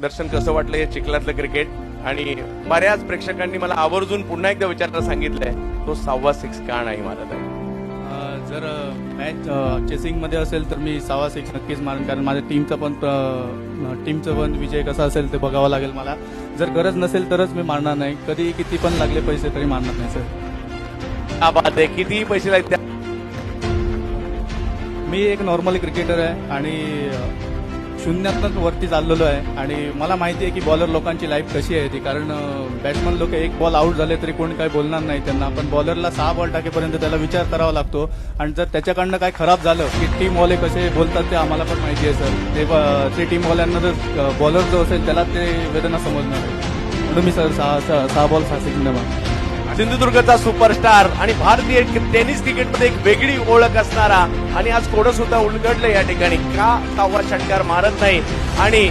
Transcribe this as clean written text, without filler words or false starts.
दर्शन कसं वाटलं हे चिखलातलं क्रिकेट? आणि बऱ्याच प्रेक्षकांनी मला आवर्जून पुन्हा एकदा विचारायला सांगितलंय, तो 6.5 का नाही मारत आहे? जर मॅच चेसिंगमध्ये असेल तर मी 6.5 नक्कीच मारेन, कारण माझ्या टीमचं पण विजय कसा असेल ते बघावं लागेल मला. जर गरज नसेल तरच मी मारणार नाही. कधी किती पण लागले पैसे तरी मारणार नाही सर. हा बात आहे. कितीही पैसे लागतात. मी एक नॉर्मल क्रिकेटर आहे आणि शून्यातून वरती चाललेलो आहे. आणि मला माहिती आहे की बॉलर लोकांची लाईफ कशी आहे ती, कारण बॅट्समन लोक एक बॉल आउट झाले तरी कोणी काही बोलणार नाही त्यांना, पण बॉलरला 6 बॉल टाकेपर्यंत त्याला विचार करावा लागतो. आणि जर त्याच्याकडनं काय खराब झालं की टीमवाले कसे बोलतात ते आम्हाला पण माहिती आहे सर. ते टीमवाल्यांना जर बॉलर जो असेल त्याला ते वेदना समजणार आहे. म्हणून मी सर 6 बॉल 6 सिक्स. सिंधुदुर्गचा सुपरस्टार आणि भारतीय टेनिस क्रिकेटमध्ये एक वेगळी ओळख असणारा, आणि आज थोडं सुद्धा उलगडलं या ठिकाणी का 6वा षटकार मारत नाही. आणि